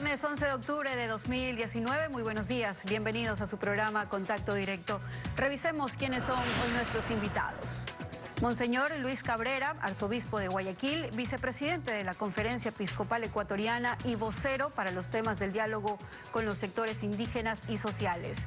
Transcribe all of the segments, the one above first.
Viernes 11 de octubre de 2019, muy buenos días, bienvenidos a su programa Contacto Directo. Revisemos quiénes son hoy nuestros invitados. Monseñor Luis Cabrera, arzobispo de Guayaquil, vicepresidente de la Conferencia Episcopal Ecuatoriana y vocero para los temas del diálogo con los sectores indígenas y sociales.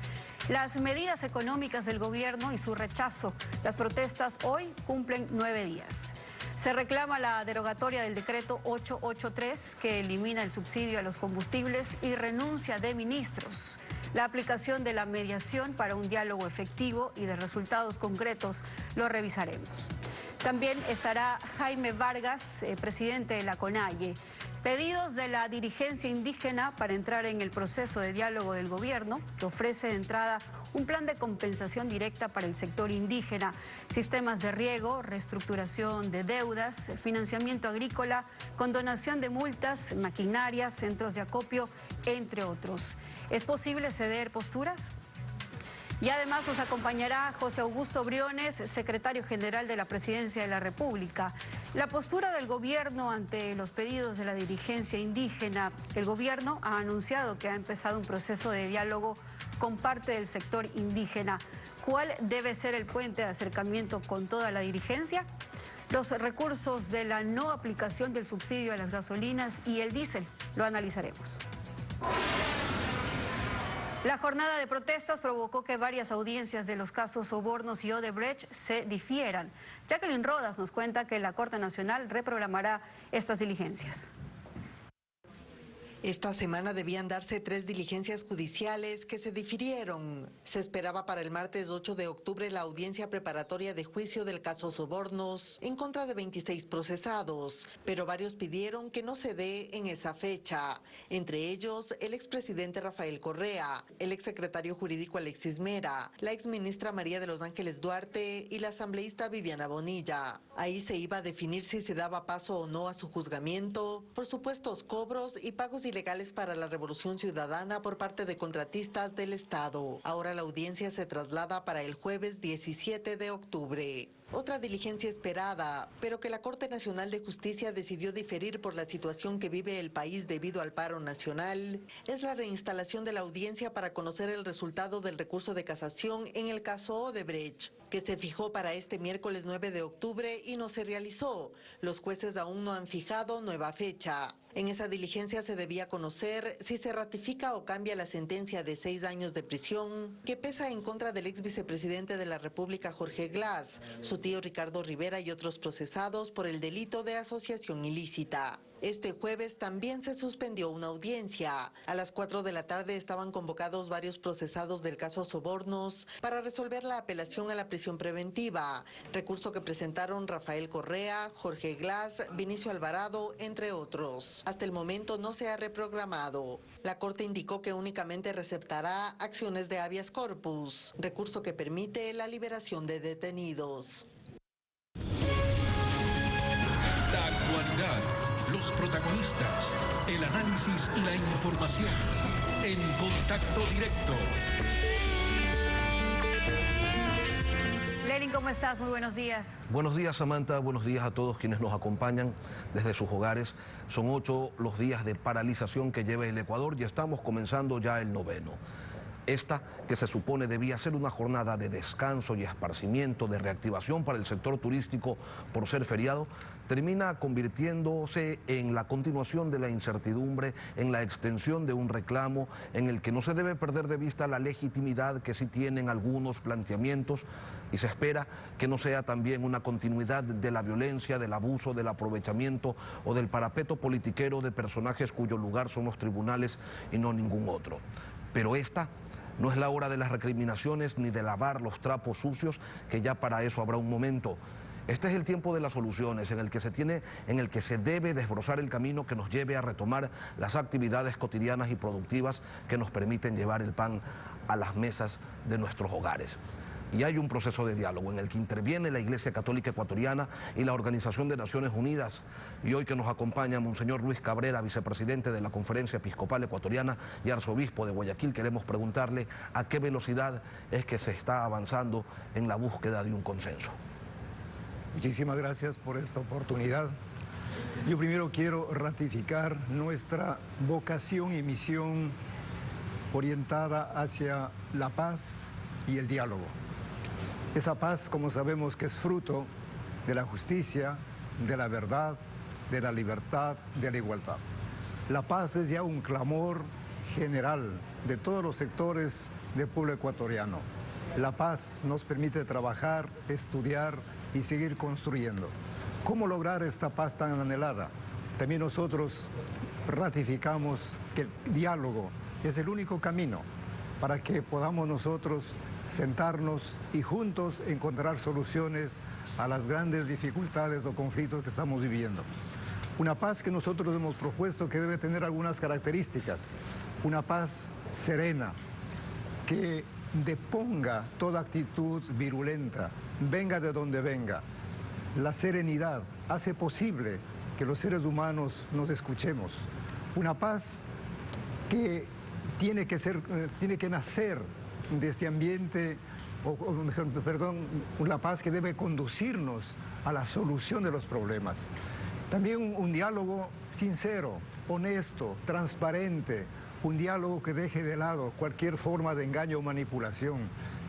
Las medidas económicas del gobierno y su rechazo, las protestas hoy cumplen 9 días. Se reclama la derogatoria del decreto 883 que elimina el subsidio a los combustibles y renuncia de ministros. La aplicación de la mediación para un diálogo efectivo y de resultados concretos lo revisaremos. También estará Jaime Vargas, presidente de la CONAIE. Pedidos de la dirigencia indígena para entrar en el proceso de diálogo del gobierno, que ofrece de entrada un plan de compensación directa para el sector indígena, sistemas de riego, reestructuración de deudas, financiamiento agrícola, condonación de multas, maquinarias, centros de acopio, entre otros. ¿Es posible ceder posturas? Y además nos acompañará José Augusto Briones, secretario general de la Presidencia de la República. La postura del gobierno ante los pedidos de la dirigencia indígena. El gobierno ha anunciado que ha empezado un proceso de diálogo con parte del sector indígena. ¿Cuál debe ser el puente de acercamiento con toda la dirigencia? Los recursos de la no aplicación del subsidio a las gasolinas y el diésel, lo analizaremos. La jornada de protestas provocó que varias audiencias de los casos Sobornos y Odebrecht se difieran. Jacqueline Rodas nos cuenta que la Corte Nacional reprogramará estas diligencias. Esta semana debían darse 3 diligencias judiciales que se difirieron. Se esperaba para el martes 8 de octubre la audiencia preparatoria de juicio del caso Sobornos en contra de 26 procesados, pero varios pidieron que no se dé en esa fecha. Entre ellos, el expresidente Rafael Correa, el exsecretario jurídico Alexis Mera, la exministra María de los Ángeles Duarte y la asambleísta Viviana Bonilla. Ahí se iba a definir si se daba paso o no a su juzgamiento por supuestos cobros y pagos ilegales para la Revolución Ciudadana por parte de contratistas del Estado. Ahora la audiencia se traslada para el jueves 17 de octubre. Otra diligencia esperada, pero que la Corte Nacional de Justicia decidió diferir por la situación que vive el país debido al paro nacional, es la reinstalación de la audiencia para conocer el resultado del recurso de casación en el caso Odebrecht, que se fijó para este miércoles 9 de octubre y no se realizó. Los jueces aún no han fijado nueva fecha. En esa diligencia se debía conocer si se ratifica o cambia la sentencia de 6 años de prisión que pesa en contra del ex vicepresidente de la República Jorge Glass, su tío Ricardo Rivera y otros procesados por el delito de asociación ilícita. Este jueves también se suspendió una audiencia. A las 4 de la tarde estaban convocados varios procesados del caso Sobornos para resolver la apelación a la prisión preventiva, recurso que presentaron Rafael Correa, Jorge Glass, Vinicio Alvarado, entre otros. Hasta el momento no se ha reprogramado. La Corte indicó que únicamente receptará acciones de habeas corpus, recurso que permite la liberación de detenidos. La actualidad, los protagonistas, el análisis y la información en Contacto Directo. Lenin, ¿cómo estás? Muy buenos días. Buenos días, Samantha. Buenos días a todos quienes nos acompañan desde sus hogares. Son 8 los días de paralización que lleva el Ecuador y estamos comenzando ya el 9º. Esta, que se supone debía ser una jornada de descanso y esparcimiento, de reactivación para el sector turístico por ser feriado, termina convirtiéndose en la continuación de la incertidumbre, en la extensión de un reclamo en el que no se debe perder de vista la legitimidad que sí tienen algunos planteamientos y se espera que no sea también una continuidad de la violencia, del abuso, del aprovechamiento o del parapeto politiquero de personajes cuyo lugar son los tribunales y no ningún otro. Pero esta no es la hora de las recriminaciones ni de lavar los trapos sucios, que ya para eso habrá un momento. Este es el tiempo de las soluciones, en el que se debe desbrozar el camino que nos lleve a retomar las actividades cotidianas y productivas que nos permiten llevar el pan a las mesas de nuestros hogares. Y hay un proceso de diálogo en el que interviene la Iglesia Católica Ecuatoriana y la Organización de Naciones Unidas. Y hoy que nos acompaña Monseñor Luis Cabrera, vicepresidente de la Conferencia Episcopal Ecuatoriana y arzobispo de Guayaquil, queremos preguntarle a qué velocidad es que se está avanzando en la búsqueda de un consenso. Muchísimas gracias por esta oportunidad. Yo primero quiero ratificar nuestra vocación y misión orientada hacia la paz y el diálogo. Esa paz, como sabemos, que es fruto de la justicia, de la verdad, de la libertad, de la igualdad. La paz es ya un clamor general de todos los sectores del pueblo ecuatoriano. La paz nos permite trabajar, estudiar y seguir construyendo. ¿Cómo lograr esta paz tan anhelada? También nosotros ratificamos que el diálogo es el único camino para que podamos nosotros sentarnos y juntos encontrar soluciones a las grandes dificultades o conflictos que estamos viviendo. Una paz que nosotros hemos propuesto que debe tener algunas características. Una paz serena, que deponga toda actitud virulenta, venga de donde venga. La serenidad hace posible que los seres humanos nos escuchemos. Una paz que tiene que nacer de este ambiente, la paz que debe conducirnos a la solución de los problemas. También un diálogo sincero, honesto, transparente, un diálogo que deje de lado cualquier forma de engaño o manipulación.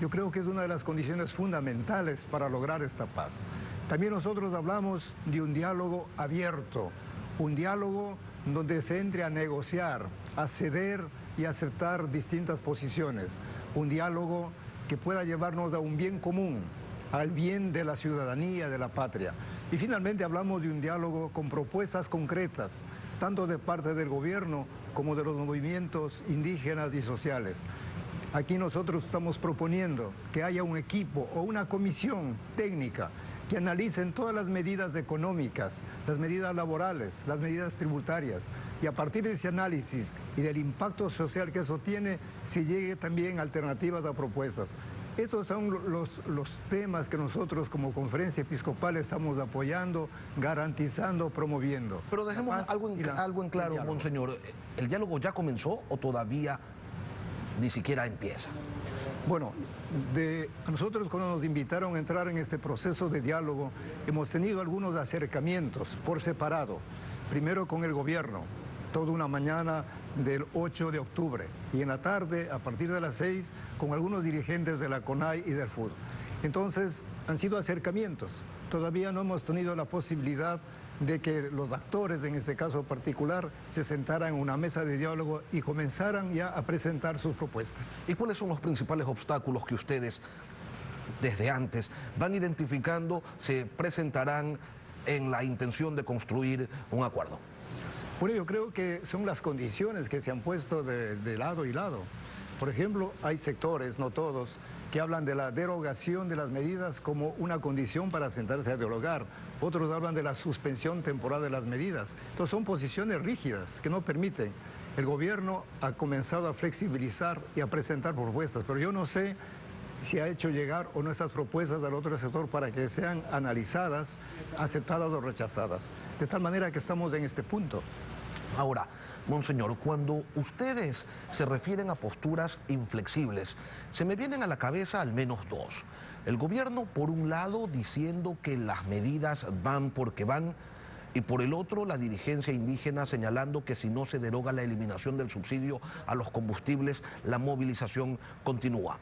Yo creo que es una de las condiciones fundamentales para lograr esta paz. También nosotros hablamos de un diálogo abierto, un diálogo donde se entre a negociar, a ceder y a aceptar distintas posiciones. Un diálogo que pueda llevarnos a un bien común, al bien de la ciudadanía, de la patria. Y finalmente hablamos de un diálogo con propuestas concretas, tanto de parte del gobierno como de los movimientos indígenas y sociales. Aquí nosotros estamos proponiendo que haya un equipo o una comisión técnica que analicen todas las medidas económicas, las medidas laborales, las medidas tributarias, y a partir de ese análisis y del impacto social que eso tiene, se llegue también a alternativas a propuestas. Esos son los temas que nosotros como Conferencia Episcopal estamos apoyando, garantizando, promoviendo. Pero dejemos algo en claro, Monseñor. ¿El diálogo ya comenzó o todavía ni siquiera empieza? Bueno, a nosotros cuando nos invitaron a entrar en este proceso de diálogo, hemos tenido algunos acercamientos por separado. Primero con el gobierno, toda una mañana del 8 de octubre, y en la tarde, a partir de las 6, con algunos dirigentes de la CONAI y del FUD. Entonces, han sido acercamientos. Todavía no hemos tenido la posibilidad de que los actores, en este caso particular, se sentaran en una mesa de diálogo y comenzaran ya a presentar sus propuestas. ¿Y cuáles son los principales obstáculos que ustedes, desde antes, van identificando, se presentarán en la intención de construir un acuerdo? Bueno, yo creo que son las condiciones que se han puesto de lado y lado. Por ejemplo, hay sectores, no todos, que hablan de la derogación de las medidas como una condición para sentarse a dialogar. Otros hablan de la suspensión temporal de las medidas. Entonces son posiciones rígidas que no permiten. El gobierno ha comenzado a flexibilizar y a presentar propuestas, pero yo no sé si ha hecho llegar o no esas propuestas al otro sector para que sean analizadas, aceptadas o rechazadas. De tal manera que estamos en este punto. Ahora, Monseñor, cuando ustedes se refieren a posturas inflexibles, se me vienen a la cabeza al menos dos. El gobierno, por un lado, diciendo que las medidas van porque van, y por el otro, la dirigencia indígena señalando que si no se deroga la eliminación del subsidio a los combustibles, la movilización continúa.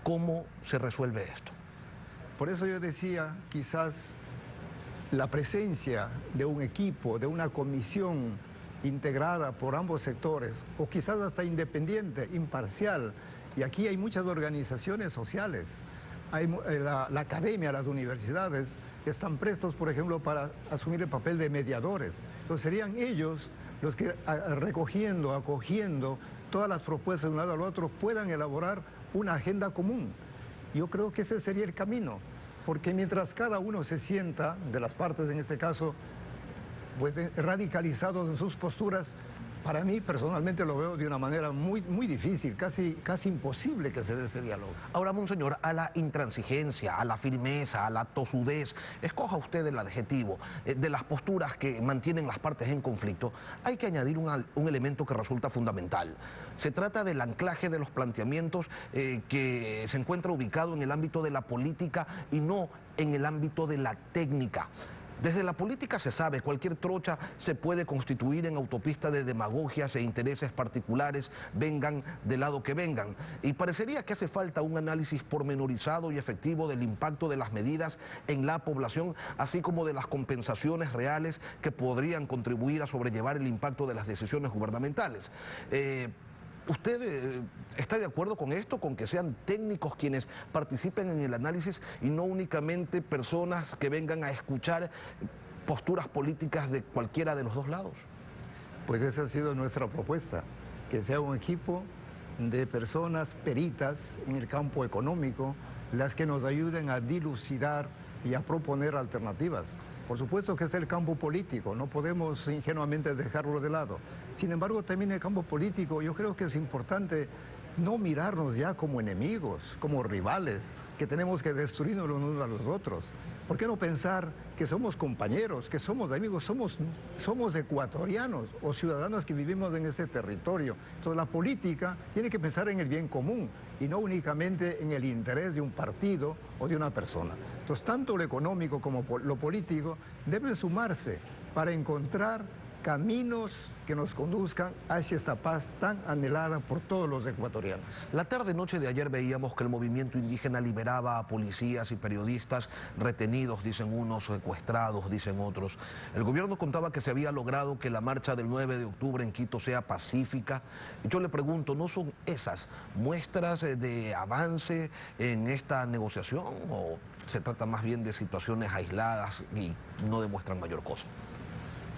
¿Cómo se resuelve esto? Por eso yo decía, quizás la presencia de un equipo, de una comisión integrada por ambos sectores, o quizás hasta independiente, imparcial, y aquí hay muchas organizaciones sociales, hay la academia, las universidades, están prestos, por ejemplo, para asumir el papel de mediadores. Entonces serían ellos los que, recogiendo, acogiendo todas las propuestas de un lado al otro, puedan elaborar una agenda común. Yo creo que ese sería el camino, porque mientras cada uno se sienta, de las partes en este caso, pues radicalizados en sus posturas, para mí personalmente lo veo de una manera muy difícil, casi imposible que se dé ese diálogo. Ahora, Monseñor, a la intransigencia, a la firmeza, a la tosudez, escoja usted el adjetivo, de las posturas que mantienen las partes en conflicto, hay que añadir un elemento que resulta fundamental. Se trata del anclaje de los planteamientos que se encuentra ubicado en el ámbito de la política y no en el ámbito de la técnica. Desde la política se sabe, cualquier trocha se puede constituir en autopista de demagogias e intereses particulares, vengan del lado que vengan. Y parecería que hace falta un análisis pormenorizado y efectivo del impacto de las medidas en la población, así como de las compensaciones reales que podrían contribuir a sobrellevar el impacto de las decisiones gubernamentales. ¿Usted está de acuerdo con esto, con que sean técnicos quienes participen en el análisis y no únicamente personas que vengan a escuchar posturas políticas de cualquiera de los dos lados? Pues esa ha sido nuestra propuesta, que sea un equipo de personas peritas en el campo económico, las que nos ayuden a dilucidar y a proponer alternativas. Por supuesto que es el campo político, no podemos ingenuamente dejarlo de lado. Sin embargo, también el campo político, yo creo que es importante no mirarnos ya como enemigos, como rivales, que tenemos que destruirnos los unos a los otros. ¿Por qué no pensar que somos compañeros, que somos amigos, somos ecuatorianos o ciudadanos que vivimos en ese territorio? Entonces la política tiene que pensar en el bien común y no únicamente en el interés de un partido o de una persona. Entonces tanto lo económico como lo político deben sumarse para encontrar caminos que nos conduzcan hacia esta paz tan anhelada por todos los ecuatorianos. La tarde-noche de ayer veíamos que el movimiento indígena liberaba a policías y periodistas retenidos, dicen unos, secuestrados, dicen otros. El gobierno contaba que se había logrado que la marcha del 9 de octubre en Quito sea pacífica. Yo le pregunto, ¿no son esas muestras de avance en esta negociación o se trata más bien de situaciones aisladas y no demuestran mayor cosa?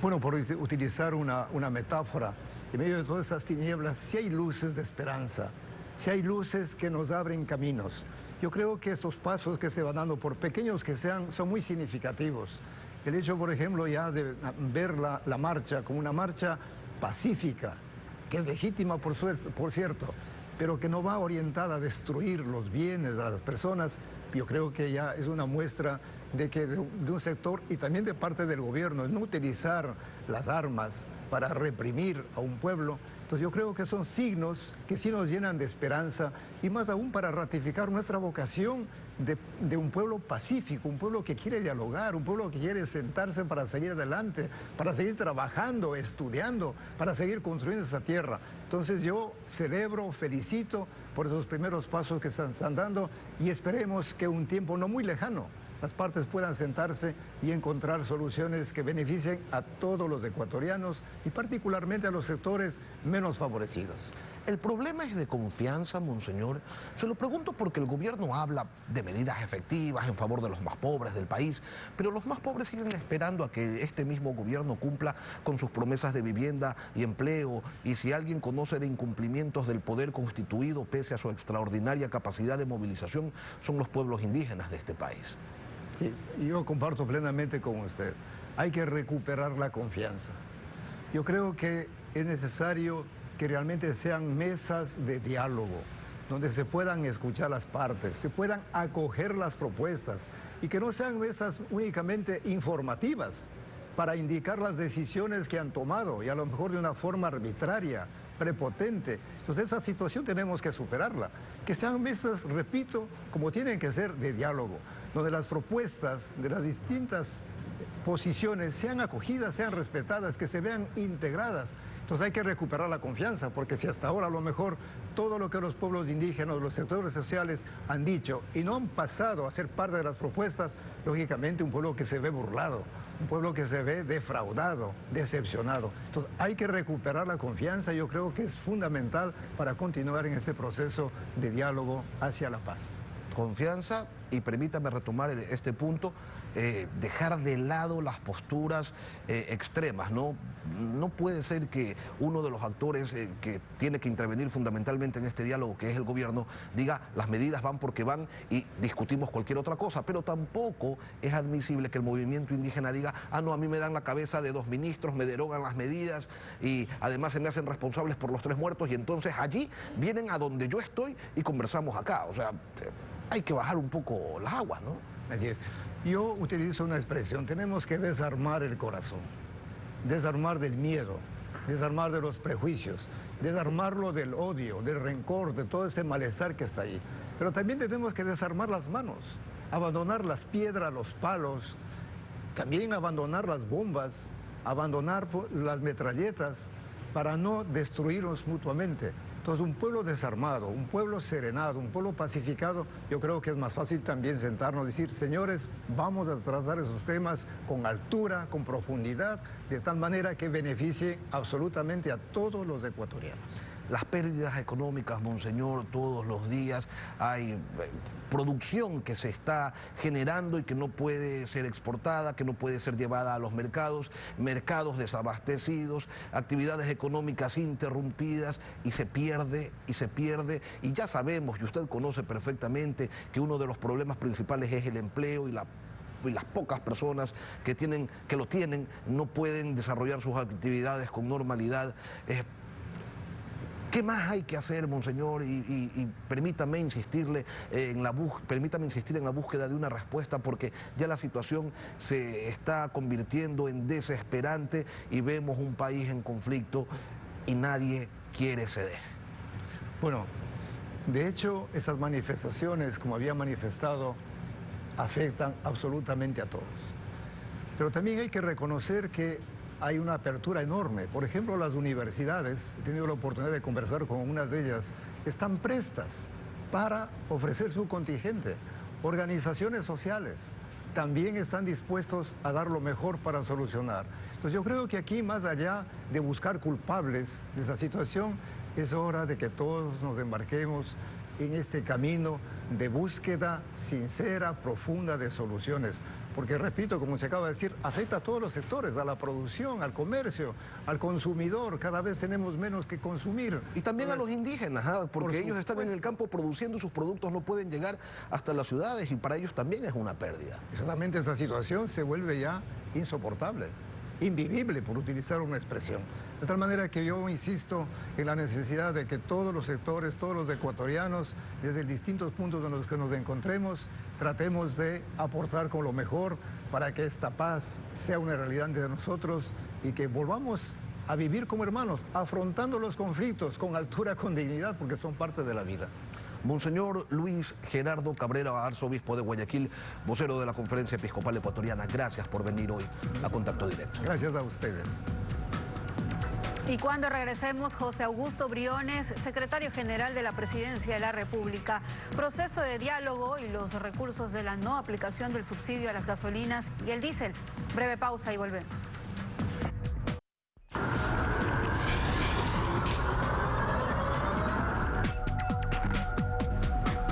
Bueno, por utilizar una metáfora, en medio de todas estas tinieblas, sí hay luces de esperanza, sí hay luces que nos abren caminos. Yo creo que estos pasos que se van dando, por pequeños que sean, son muy significativos. El hecho, por ejemplo, ya de ver la marcha como una marcha pacífica, que es legítima, por cierto, pero que no va orientada a destruir los bienes de las personas, yo creo que ya es una muestra de que de un sector y también de parte del gobierno, no utilizar las armas para reprimir a un pueblo. Entonces yo creo que son signos que sí nos llenan de esperanza y más aún para ratificar nuestra vocación de un pueblo pacífico, un pueblo que quiere dialogar, un pueblo que quiere sentarse para seguir adelante, para seguir trabajando, estudiando, para seguir construyendo esa tierra. Entonces yo celebro, felicito por esos primeros pasos que se están dando y esperemos que un tiempo no muy lejano las partes puedan sentarse y encontrar soluciones que beneficien a todos los ecuatorianos y particularmente a los sectores menos favorecidos. El problema es de confianza, monseñor. Se lo pregunto porque el gobierno habla de medidas efectivas en favor de los más pobres del país, pero los más pobres siguen esperando a que este mismo gobierno cumpla con sus promesas de vivienda y empleo, y si alguien conoce de incumplimientos del poder constituido pese a su extraordinaria capacidad de movilización, son los pueblos indígenas de este país. Sí, yo comparto plenamente con usted. Hay que recuperar la confianza. Yo creo que es necesario que realmente sean mesas de diálogo, donde se puedan escuchar las partes, se puedan acoger las propuestas y que no sean mesas únicamente informativas para indicar las decisiones que han tomado y a lo mejor de una forma arbitraria, prepotente. Entonces esa situación tenemos que superarla. Que sean mesas, repito, como tienen que ser, de diálogo, donde las propuestas de las distintas posiciones sean acogidas, sean respetadas, que se vean integradas. Entonces hay que recuperar la confianza, porque si hasta ahora a lo mejor todo lo que los pueblos indígenas, los sectores sociales han dicho y no han pasado a ser parte de las propuestas, lógicamente un pueblo que se ve burlado, un pueblo que se ve defraudado, decepcionado. Entonces hay que recuperar la confianza, yo creo que es fundamental para continuar en este proceso de diálogo hacia la paz. Confianza, y permítame retomar este punto, dejar de lado las posturas extremas, ¿no? No puede ser que uno de los actores que tiene que intervenir fundamentalmente en este diálogo, que es el gobierno, diga las medidas van porque van y discutimos cualquier otra cosa, pero tampoco es admisible que el movimiento indígena diga, ah no, a mí me dan la cabeza de 2 ministros, me derogan las medidas y además se me hacen responsables por los 3 muertos y entonces allí vienen a donde yo estoy y conversamos acá, o sea, hay que bajar un poco las aguas, ¿no? Así es. Yo utilizo una expresión, tenemos que desarmar el corazón, desarmar del miedo, desarmar de los prejuicios, desarmarlo del odio, del rencor, de todo ese malestar que está ahí. Pero también tenemos que desarmar las manos, abandonar las piedras, los palos, también abandonar las bombas, abandonar las metralletas para no destruirnos mutuamente. Entonces, un pueblo desarmado, un pueblo serenado, un pueblo pacificado, yo creo que es más fácil también sentarnos y decir, señores, vamos a tratar esos temas con altura, con profundidad, de tal manera que beneficie absolutamente a todos los ecuatorianos. Las pérdidas económicas, monseñor, todos los días hay producción que se está generando y que no puede ser exportada, que no puede ser llevada a los mercados, mercados desabastecidos, actividades económicas interrumpidas y se pierde, y ya sabemos, y usted conoce perfectamente, que uno de los problemas principales es el empleo y las pocas personas que lo tienen no pueden desarrollar sus actividades con normalidad. ¿Qué más hay que hacer, monseñor? Y permítame insistirle permítame insistir en la búsqueda de una respuesta, porque ya la situación se está convirtiendo en desesperante y vemos un país en conflicto y nadie quiere ceder. Bueno, de hecho, esas manifestaciones, como había manifestado, afectan absolutamente a todos. Pero también hay que reconocer que hay una apertura enorme. Por ejemplo, las universidades, he tenido la oportunidad de conversar con unas de ellas, están prestas para ofrecer su contingente. Organizaciones sociales también están dispuestos a dar lo mejor para solucionar. Entonces yo creo que aquí, más allá de buscar culpables de esa situación, es hora de que todos nos embarquemos en este camino de búsqueda sincera, profunda de soluciones. Porque, repito, como se acaba de decir, afecta a todos los sectores, a la producción, al comercio, al consumidor. Cada vez tenemos menos que consumir. Y también a los indígenas, porque ellos están en el campo produciendo, sus productos no pueden llegar hasta las ciudades y para ellos también es una pérdida. Exactamente, esa situación se vuelve ya insoportable, invivible, por utilizar una expresión. De tal manera que yo insisto en la necesidad de que todos los sectores, todos los ecuatorianos, desde distintos puntos en los que nos encontremos, tratemos de aportar con lo mejor para que esta paz sea una realidad entre nosotros y que volvamos a vivir como hermanos, afrontando los conflictos con altura, con dignidad, porque son parte de la vida. Monseñor Luis Gerardo Cabrera, arzobispo de Guayaquil, vocero de la Conferencia Episcopal Ecuatoriana, gracias por venir hoy a Contacto Directo. Gracias a ustedes. Y cuando regresemos, José Augusto Briones, secretario general de la Presidencia de la República, proceso de diálogo y los recursos de la no aplicación del subsidio a las gasolinas y el diésel. Breve pausa y volvemos.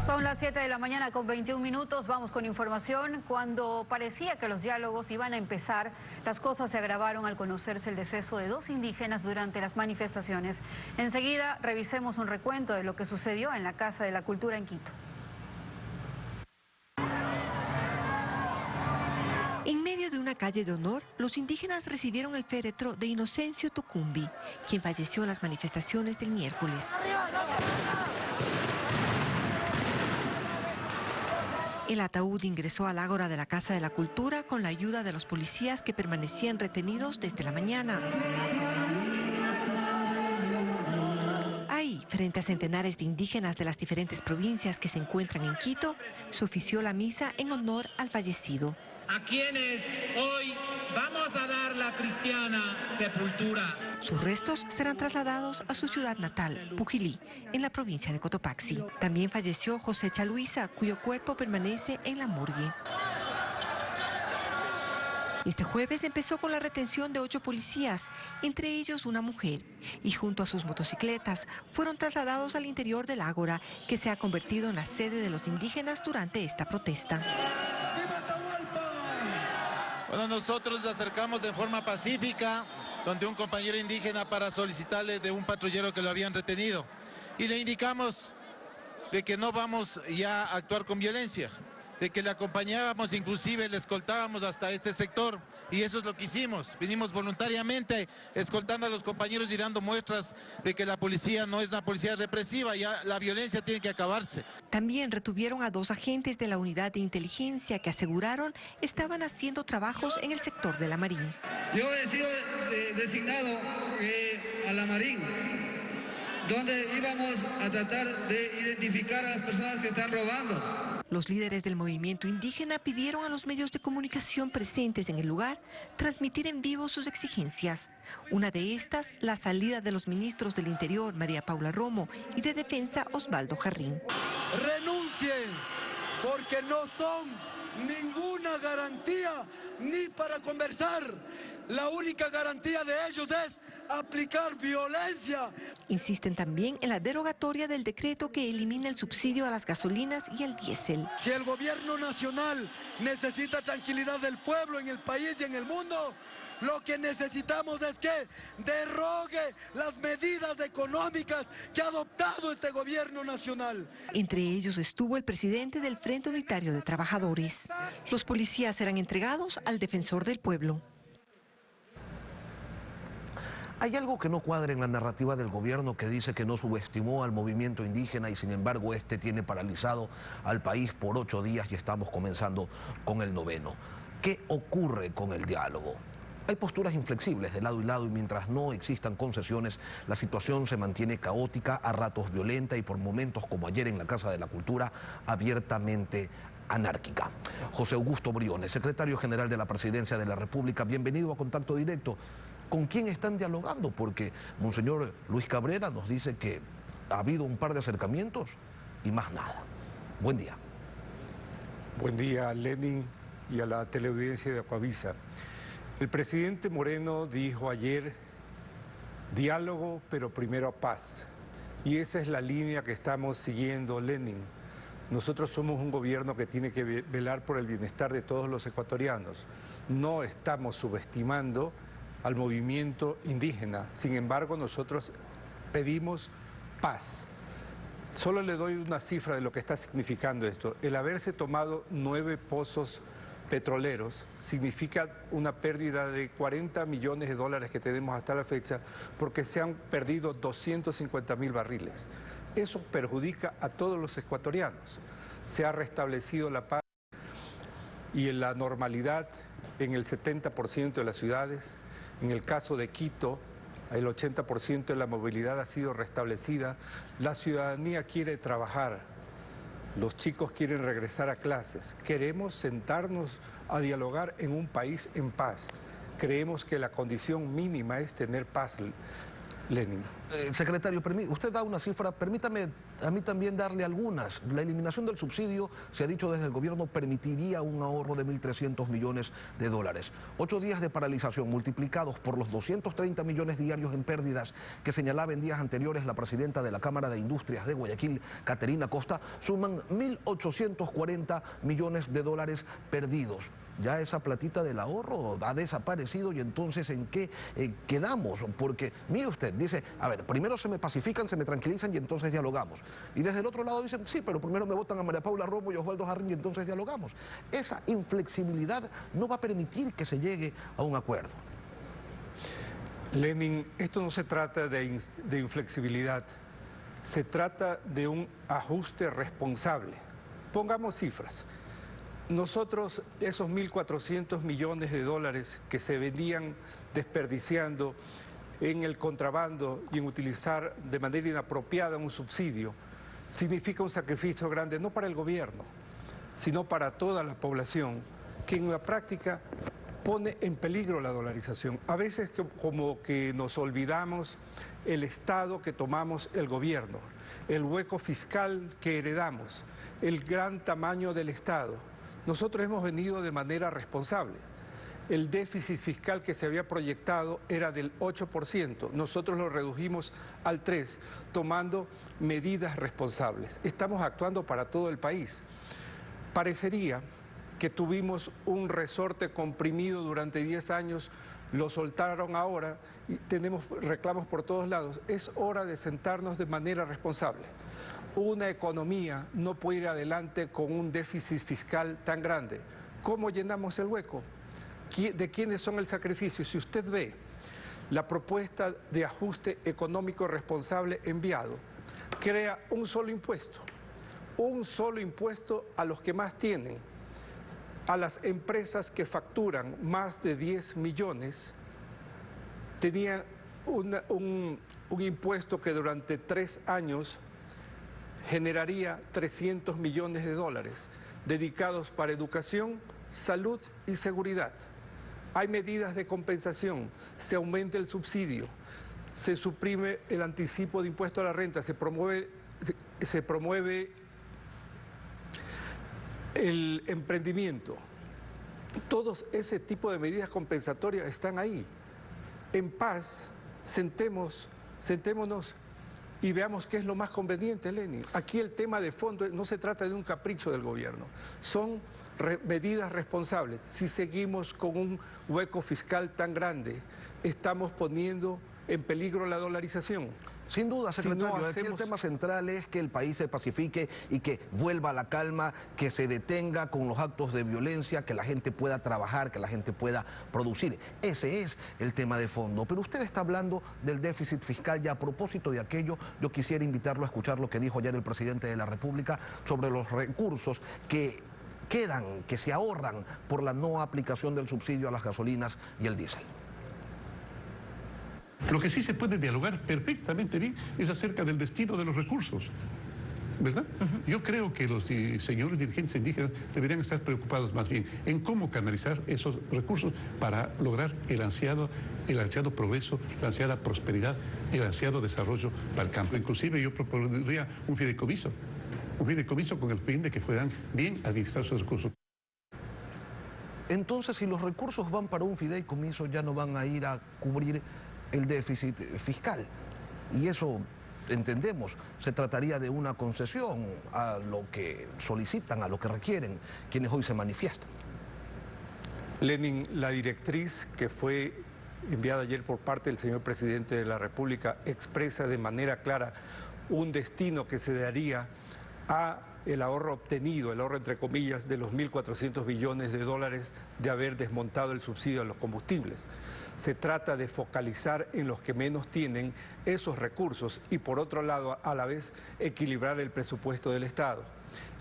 Son las 7 de la mañana con 21 minutos, vamos con información. Cuando parecía que los diálogos iban a empezar, las cosas se agravaron al conocerse el deceso de 2 indígenas durante las manifestaciones. Enseguida revisemos un recuento de lo que sucedió en la Casa de la Cultura en Quito. En medio de una calle de honor, los indígenas recibieron el féretro de Inocencio Tucumbi, quien falleció en las manifestaciones del miércoles. El ataúd ingresó al ágora de la Casa de la Cultura con la ayuda de los policías que permanecían retenidos desde la mañana. Ahí, frente a centenares de indígenas de las diferentes provincias que se encuentran en Quito, se ofició la misa en honor al fallecido. A quienes hoy vamos a dar la cristiana sepultura. Sus restos serán trasladados a su ciudad natal, Pujilí, en la provincia de Cotopaxi. También falleció José Chaluisa, cuyo cuerpo permanece en la morgue. Este jueves empezó con la retención de 8 policías, entre ellos una mujer, y junto a sus motocicletas fueron trasladados al interior del ágora, que se ha convertido en la sede de los indígenas durante esta protesta. Bueno, nosotros nos acercamos de forma pacífica donde un compañero indígena para solicitarle de un patrullero que lo habían retenido. Y le indicamos de que no vamos ya a actuar con violencia, de que le acompañábamos, inclusive le escoltábamos hasta este sector. Y eso es lo que hicimos. Vinimos voluntariamente escoltando a los compañeros y dando muestras de que la policía no es una policía represiva, ya la violencia tiene que acabarse. También retuvieron a 2 agentes de la unidad de inteligencia que aseguraron estaban haciendo trabajos en el sector de la Marín. Yo he sido designado a la Marín, donde íbamos a tratar de identificar a las personas que están robando. Los líderes del movimiento indígena pidieron a los medios de comunicación presentes en el lugar transmitir en vivo sus exigencias. Una de estas, la salida de los ministros del Interior, María Paula Romo, y de Defensa, Osvaldo Jarrín. Renuncien, porque no son ninguna garantía ni para conversar. La única garantía de ellos es aplicar violencia. Insisten también en la derogatoria del decreto que elimina el subsidio a las gasolinas y al diésel. Si el gobierno nacional necesita tranquilidad del pueblo en el país y en el mundo, lo que necesitamos es que derogue las medidas económicas que ha adoptado este gobierno nacional. Entre ellos estuvo el presidente del Frente Unitario de Trabajadores. Los policías serán entregados al defensor del pueblo. Hay algo que no cuadra en la narrativa del gobierno que dice que no subestimó al movimiento indígena y sin embargo este tiene paralizado al país por 8 días y estamos comenzando con el 9º. ¿Qué ocurre con el diálogo? Hay posturas inflexibles de lado y lado y mientras no existan concesiones, la situación se mantiene caótica, a ratos violenta y por momentos como ayer en la Casa de la Cultura, abiertamente anárquica. José Augusto Briones, secretario general de la Presidencia de la República, bienvenido a Contacto Directo. ¿Con quién están dialogando? Porque Monseñor Luis Cabrera nos dice que ha habido un par de acercamientos y más nada. Buen día. Buen día, Lenin, y a la teleaudiencia de Aquavisa. El presidente Moreno dijo ayer, diálogo, pero primero paz. Y esa es la línea que estamos siguiendo, Lenin. Nosotros somos un gobierno que tiene que velar por el bienestar de todos los ecuatorianos. No estamos subestimando al movimiento indígena. Sin embargo, nosotros pedimos paz. Solo le doy una cifra de lo que está significando esto. El haberse tomado 9 pozos petroleros significa una pérdida de 40 millones de dólares que tenemos hasta la fecha porque se han perdido 250.000 barriles. Eso perjudica a todos los ecuatorianos. Se ha restablecido la paz y en la normalidad en el 70% de las ciudades. En el caso de Quito, el 80% de la movilidad ha sido restablecida. La ciudadanía quiere trabajar, los chicos quieren regresar a clases. Queremos sentarnos a dialogar en un país en paz. Creemos que la condición mínima es tener paz, Lenin. Secretario, usted da una cifra, permítame a mí también darle algunas. La eliminación del subsidio, se ha dicho desde el gobierno, permitiría un ahorro de 1.300 millones de dólares. 8 días de paralización multiplicados por los 230 millones diarios en pérdidas que señalaba en días anteriores la presidenta de la Cámara de Industrias de Guayaquil, Caterina Costa, suman 1.840 millones de dólares perdidos. Ya esa platita del ahorro ha desaparecido y entonces ¿en qué quedamos? Porque, mire usted, dice, a ver, primero se me pacifican, se me tranquilizan y entonces dialogamos. Y desde el otro lado dicen, sí, pero primero me votan a María Paula Romo y Osvaldo Jarrín y entonces dialogamos. Esa inflexibilidad no va a permitir que se llegue a un acuerdo. Lenin, esto no se trata de inflexibilidad, se trata de un ajuste responsable. Pongamos cifras. Nosotros, esos 1.400 millones de dólares que se venían desperdiciando en el contrabando y en utilizar de manera inapropiada un subsidio, significa un sacrificio grande, no para el gobierno, sino para toda la población, que en la práctica pone en peligro la dolarización. A veces como que nos olvidamos el Estado que tomamos el gobierno, el hueco fiscal que heredamos, el gran tamaño del Estado. Nosotros hemos venido de manera responsable. El déficit fiscal que se había proyectado era del 8%. Nosotros lo redujimos al 3%, tomando medidas responsables. Estamos actuando para todo el país. Parecería que tuvimos un resorte comprimido durante 10 años, lo soltaron ahora y tenemos reclamos por todos lados. Es hora de sentarnos de manera responsable. Una economía no puede ir adelante con un déficit fiscal tan grande. ¿Cómo llenamos el hueco? ¿De quiénes son el sacrificio? Si usted ve la propuesta de ajuste económico responsable enviado, crea un solo impuesto a los que más tienen, a las empresas que facturan más de 10 millones, tenían un impuesto que durante 3 años generaría 300 millones de dólares dedicados para educación, salud y seguridad. Hay medidas de compensación, se aumenta el subsidio, se suprime el anticipo de impuesto a la renta, se promueve el emprendimiento. Todos ese tipo de medidas compensatorias están ahí. En paz, sentémonos y veamos qué es lo más conveniente, Lenin. Aquí el tema de fondo no se trata de un capricho del gobierno, son medidas responsables. Si seguimos con un hueco fiscal tan grande, estamos poniendo en peligro la dolarización. Sin duda, secretario, Si no aquí el tema central es que el país se pacifique y que vuelva a la calma, que se detenga con los actos de violencia, que la gente pueda trabajar, que la gente pueda producir. Ese es el tema de fondo. Pero usted está hablando del déficit fiscal y a propósito de aquello, yo quisiera invitarlo a escuchar lo que dijo ayer el presidente de la República sobre los recursos que quedan, que se ahorran por la no aplicación del subsidio a las gasolinas y el diésel. Lo que sí se puede dialogar perfectamente bien es acerca del destino de los recursos, ¿verdad? Yo creo que los señores dirigentes indígenas deberían estar preocupados más bien en cómo canalizar esos recursos para lograr el ansiado progreso, la ansiada prosperidad, el ansiado desarrollo para el campo. Inclusive yo propondría un fideicomiso con el fin de que puedan bien administrar sus recursos. Entonces, si los recursos van para un fideicomiso, ya no van a ir a cubrir el déficit fiscal. Y eso, entendemos, se trataría de una concesión a lo que solicitan, a lo que requieren quienes hoy se manifiestan. Lenin, la directriz que fue enviada ayer por parte del señor presidente de la República expresa de manera clara un destino que se daría a el ahorro obtenido, el ahorro entre comillas, de los 1.400 billones de dólares de haber desmontado el subsidio a los combustibles. Se trata de focalizar en los que menos tienen esos recursos y por otro lado, a la vez, equilibrar el presupuesto del Estado.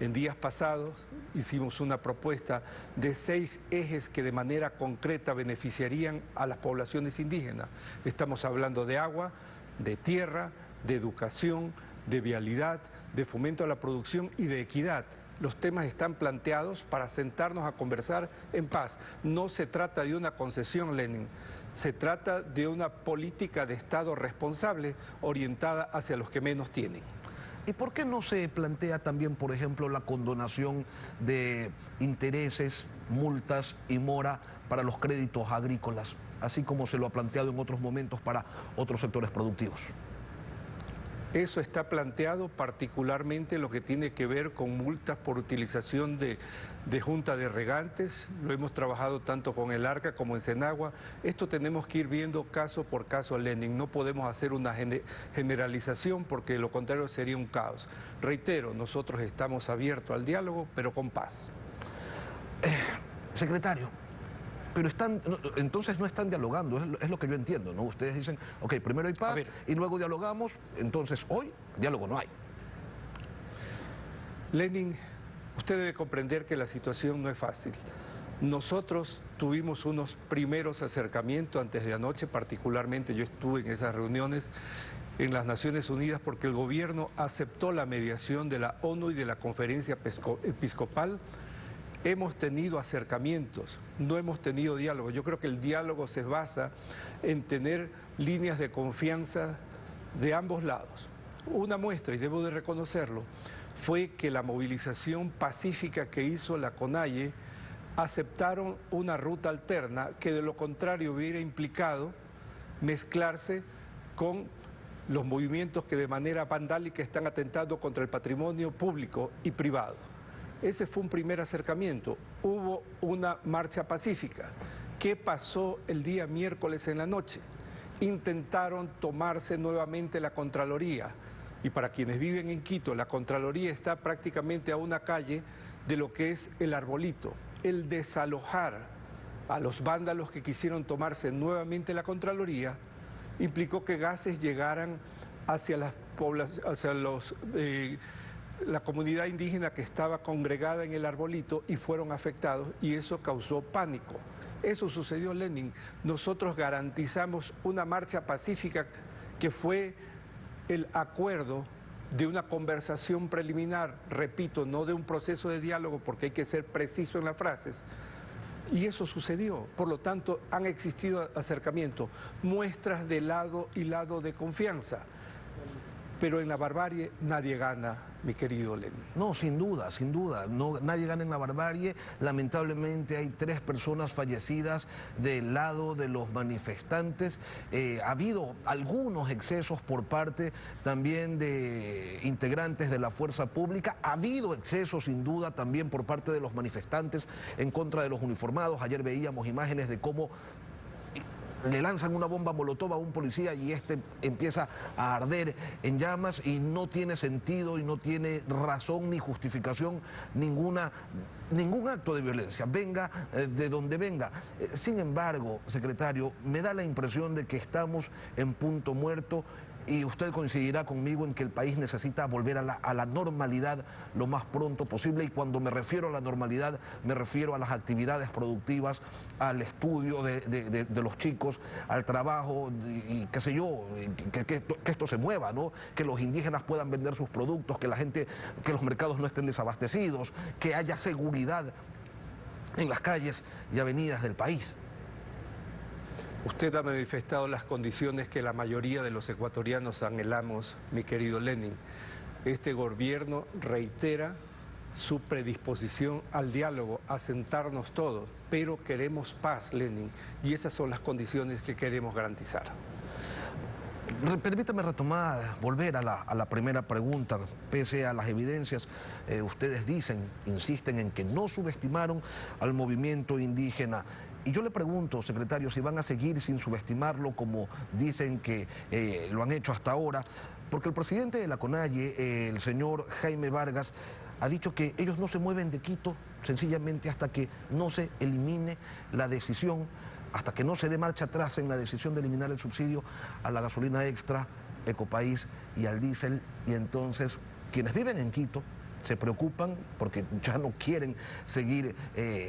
En días pasados hicimos una propuesta de 6 ejes que de manera concreta beneficiarían a las poblaciones indígenas. Estamos hablando de agua, de tierra, de educación, de vialidad, de fomento a la producción y de equidad. Los temas están planteados para sentarnos a conversar en paz. No se trata de una concesión, Lenin. Se trata de una política de Estado responsable orientada hacia los que menos tienen. ¿Y por qué no se plantea también, por ejemplo, la condonación de intereses, multas y mora para los créditos agrícolas, así como se lo ha planteado en otros momentos para otros sectores productivos? Eso está planteado particularmente lo que tiene que ver con multas por utilización de junta de regantes. Lo hemos trabajado tanto con el ARCA como en Senagua. Esto tenemos que ir viendo caso por caso, Lenin. No podemos hacer una generalización porque lo contrario sería un caos. Reitero, nosotros estamos abiertos al diálogo, pero con paz. Secretario, pero entonces no están dialogando, es lo que yo entiendo, ¿no? Ustedes dicen, ok, primero hay paz y luego dialogamos, entonces hoy diálogo no hay. Lenin, usted debe comprender que la situación no es fácil. Nosotros tuvimos unos primeros acercamientos antes de anoche, particularmente yo estuve en esas reuniones en las Naciones Unidas porque el gobierno aceptó la mediación de la ONU y de la Conferencia Episcopal. Hemos tenido acercamientos, no hemos tenido diálogo. Yo creo que el diálogo se basa en tener líneas de confianza de ambos lados. Una muestra, y debo de reconocerlo, fue que la movilización pacífica que hizo la CONAIE aceptaron una ruta alterna que de lo contrario hubiera implicado mezclarse con los movimientos que de manera vandálica están atentando contra el patrimonio público y privado. Ese fue un primer acercamiento. Hubo una marcha pacífica. ¿Qué pasó el día miércoles en la noche? Intentaron tomarse nuevamente la Contraloría. Y para quienes viven en Quito, la Contraloría está prácticamente a una calle de lo que es el Arbolito. El desalojar a los vándalos que quisieron tomarse nuevamente la Contraloría implicó que gases llegaran hacia las la comunidad indígena que estaba congregada en el Arbolito y fueron afectados y eso causó pánico. Eso sucedió, Lenin. Nosotros garantizamos una marcha pacífica que fue el acuerdo de una conversación preliminar, repito, no de un proceso de diálogo, porque hay que ser preciso en las frases. Y eso sucedió. Por lo tanto, han existido acercamientos, muestras de lado y lado de confianza. Pero en la barbarie nadie gana, mi querido Lenin. No, sin duda, sin duda. No, nadie gana en la barbarie. Lamentablemente hay 3 personas fallecidas del lado de los manifestantes. Ha habido algunos excesos por parte también de integrantes de la fuerza pública. Ha habido excesos, sin duda, también por parte de los manifestantes en contra de los uniformados. Ayer veíamos imágenes de cómo le lanzan una bomba molotov a un policía y este empieza a arder en llamas y no tiene sentido y no tiene razón ni justificación ningún acto de violencia, venga de donde venga. Sin embargo, secretario, me da la impresión de que estamos en punto muerto. Y usted coincidirá conmigo en que el país necesita volver a la normalidad lo más pronto posible. Y cuando me refiero a la normalidad, me refiero a las actividades productivas, al estudio de los chicos, al trabajo, y qué sé yo, que esto se mueva, ¿no? Que los indígenas puedan vender sus productos, que la gente, que los mercados no estén desabastecidos, que haya seguridad en las calles y avenidas del país. Usted ha manifestado las condiciones que la mayoría de los ecuatorianos anhelamos, mi querido Lenin. Este gobierno reitera su predisposición al diálogo, a sentarnos todos, pero queremos paz, Lenin, y esas son las condiciones que queremos garantizar. Permítame retomar, volver a la primera pregunta. Pese a las evidencias, ustedes insisten en que no subestimaron al movimiento indígena. Y yo le pregunto, secretario, si van a seguir sin subestimarlo como dicen que lo han hecho hasta ahora, porque el presidente de la CONAIE, el señor Jaime Vargas, ha dicho que ellos no se mueven de Quito sencillamente hasta que no se elimine la decisión, hasta que no se dé marcha atrás en la decisión de eliminar el subsidio a la gasolina extra, Ecopaís y al diésel. Y entonces quienes viven en Quito se preocupan porque ya no quieren seguir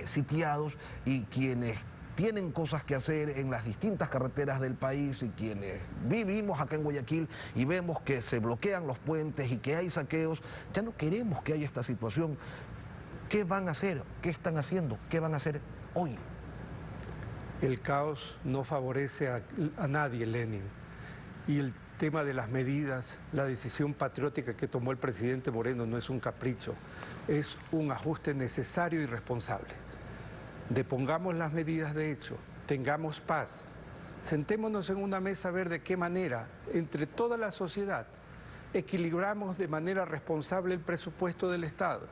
sitiados, y quienes tienen cosas que hacer en las distintas carreteras del país y quienes vivimos acá en Guayaquil y vemos que se bloquean los puentes y que hay saqueos, ya no queremos que haya esta situación. ¿Qué van a hacer? ¿Qué están haciendo? ¿Qué van a hacer hoy? El caos no favorece a nadie, Lenin. Y el tema de las medidas, la decisión patriótica que tomó el presidente Moreno no es un capricho, es un ajuste necesario y responsable. Depongamos las medidas de hecho, tengamos paz, sentémonos en una mesa a ver de qué manera, entre toda la sociedad, equilibramos de manera responsable el presupuesto del Estado,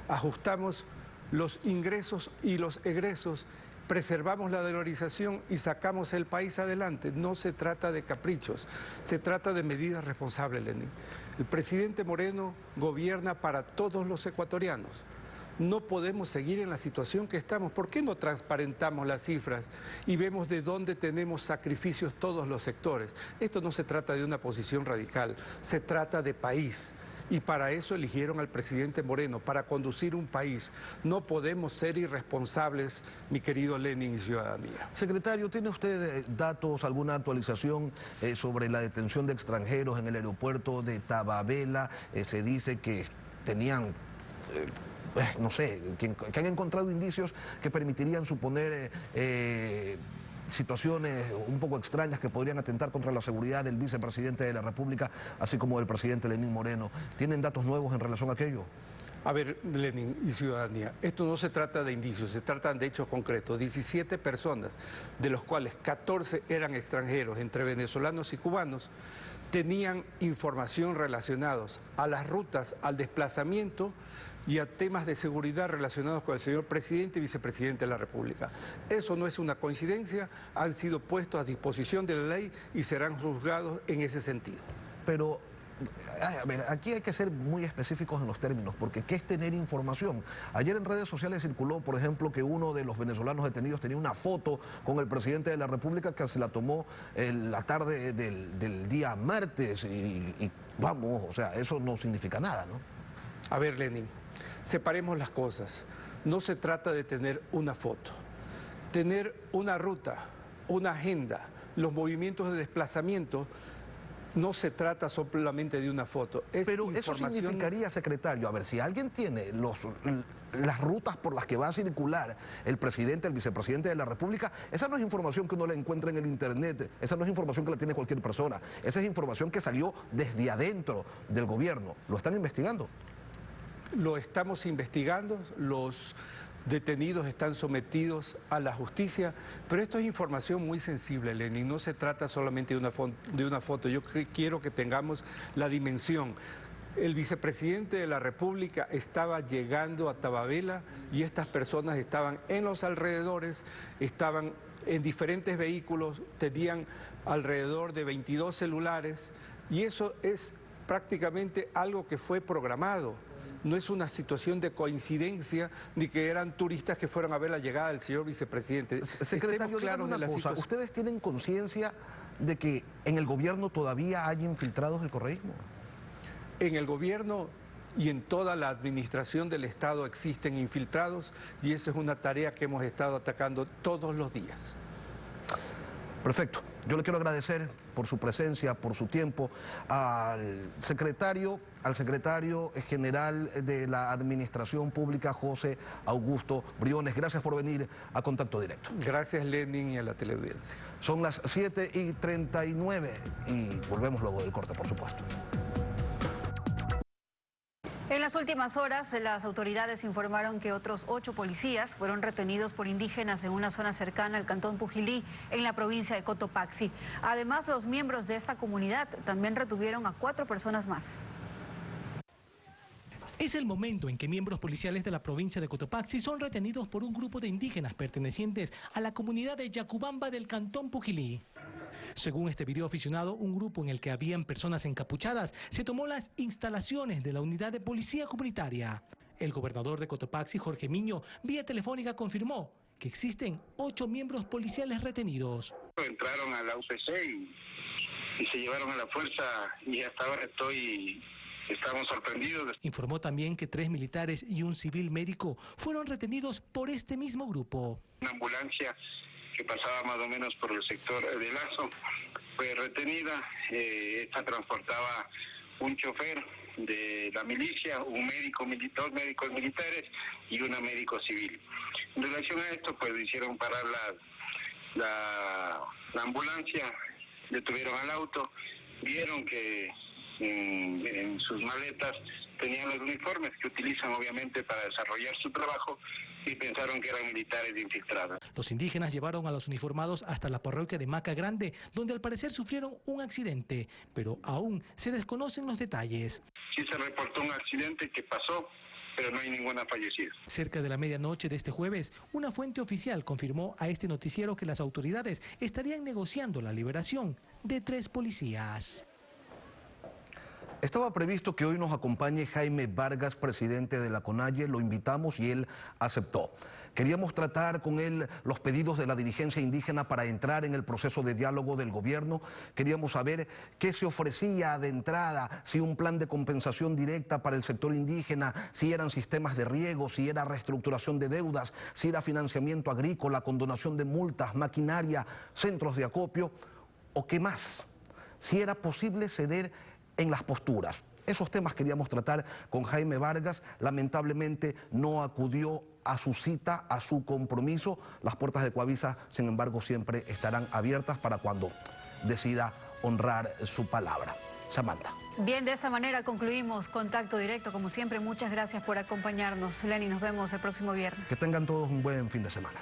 ajustamos los ingresos y los egresos, preservamos la dolarización y sacamos el país adelante. No se trata de caprichos, se trata de medidas responsables, Lenin. El presidente Moreno gobierna para todos los ecuatorianos. No podemos seguir en la situación que estamos. ¿Por qué no transparentamos las cifras y vemos de dónde tenemos sacrificios todos los sectores? Esto no se trata de una posición radical, se trata de país. Y para eso eligieron al presidente Moreno, para conducir un país. No podemos ser irresponsables, mi querido Lenin y ciudadanía. Secretario, ¿tiene usted datos, alguna actualización sobre la detención de extranjeros en el aeropuerto de Tababela? Se dice que tenían... no sé, que han encontrado indicios que permitirían suponer situaciones un poco extrañas que podrían atentar contra la seguridad del vicepresidente de la República, así como del presidente Lenín Moreno. ¿Tienen datos nuevos en relación a aquello? A ver, Lenin y ciudadanía, esto no se trata de indicios, se tratan de hechos concretos. 17 personas, de los cuales 14 eran extranjeros, entre venezolanos y cubanos, tenían información relacionados a las rutas, al desplazamiento y a temas de seguridad relacionados con el señor presidente y vicepresidente de la República. Eso no es una coincidencia, han sido puestos a disposición de la ley y serán juzgados en ese sentido. Pero, a ver, aquí hay que ser muy específicos en los términos, porque ¿qué es tener información? Ayer en redes sociales circuló, por ejemplo, que uno de los venezolanos detenidos tenía una foto con el presidente de la República que se la tomó la tarde del día martes y vamos, o sea, eso no significa nada, ¿no? A ver, Lenin, separemos las cosas. No se trata de tener una foto. Tener una ruta, una agenda, los movimientos de desplazamiento No se trata solamente de una foto. Pero eso significaría, secretario, a ver, si alguien tiene las rutas por las que va a circular el presidente, el vicepresidente de la República, esa no es información que uno la encuentra en el internet, esa no es información que la tiene cualquier persona, esa es información que salió desde adentro del gobierno. ¿Lo están investigando? Lo estamos investigando, los detenidos están sometidos a la justicia, pero esto es información muy sensible, Lenin, no se trata solamente de una foto. Yo quiero que tengamos la dimensión. El vicepresidente de la República estaba llegando a Tababela y estas personas estaban en los alrededores, estaban en diferentes vehículos, tenían alrededor de 22 celulares y eso es prácticamente algo que fue programado. No es una situación de coincidencia ni que eran turistas que fueron a ver la llegada del señor vicepresidente. Secretario, claros de la situación. ¿Ustedes tienen conciencia de que en el gobierno todavía hay infiltrados del correísmo? En el gobierno y en toda la administración del Estado existen infiltrados y esa es una tarea que hemos estado atacando todos los días. Perfecto. Yo le quiero agradecer por su presencia, por su tiempo, al secretario general de la Administración Pública, José Augusto Briones. Gracias por venir a Contacto Directo. Gracias, Lenin, y a la teleaudiencia. Son las 7:39 y volvemos luego del corte, por supuesto. En las últimas horas, las autoridades informaron que otros 8 policías fueron retenidos por indígenas en una zona cercana al cantón Pujilí, en la provincia de Cotopaxi. Además, los miembros de esta comunidad también retuvieron a 4 personas más. Es el momento en que miembros policiales de la provincia de Cotopaxi son retenidos por un grupo de indígenas pertenecientes a la comunidad de Yacubamba del cantón Pujilí. Según este video aficionado, un grupo en el que habían personas encapuchadas se tomó las instalaciones de la unidad de policía comunitaria. El gobernador de Cotopaxi, Jorge Miño, vía telefónica confirmó que existen 8 miembros policiales retenidos. Entraron a la UPC y se llevaron a la fuerza y hasta ahora estamos sorprendidos. Informó también que 3 militares y un civil médico fueron retenidos por este mismo grupo. Una ambulancia que pasaba más o menos por el sector de Lazo fue retenida. Esta transportaba un chofer de la milicia, un médico, 2 médicos militares y una médico civil. En relación a esto, pues hicieron parar la ambulancia, detuvieron al auto, vieron que en sus maletas tenían los uniformes que utilizan obviamente para desarrollar su trabajo y pensaron que eran militares infiltrados. Los indígenas llevaron a los uniformados hasta la parroquia de Maca Grande, donde al parecer sufrieron un accidente, pero aún se desconocen los detalles. Sí se reportó un accidente que pasó, pero no hay ninguna fallecida. Cerca de la medianoche de este jueves, una fuente oficial confirmó a este noticiero que las autoridades estarían negociando la liberación de 3 policías. Estaba previsto que hoy nos acompañe Jaime Vargas, presidente de la CONAIE, lo invitamos y él aceptó. Queríamos tratar con él los pedidos de la dirigencia indígena para entrar en el proceso de diálogo del gobierno. Queríamos saber qué se ofrecía de entrada, si un plan de compensación directa para el sector indígena, si eran sistemas de riego, si era reestructuración de deudas, si era financiamiento agrícola, condonación de multas, maquinaria, centros de acopio o qué más. Si era posible ceder en las posturas. Esos temas queríamos tratar con Jaime Vargas. Lamentablemente no acudió a su cita, a su compromiso. Las puertas de Coavisa, sin embargo, siempre estarán abiertas para cuando decida honrar su palabra. Samantha. Bien, de esta manera concluimos Contacto Directo. Como siempre, muchas gracias por acompañarnos. Lenny, nos vemos el próximo viernes. Que tengan todos un buen fin de semana.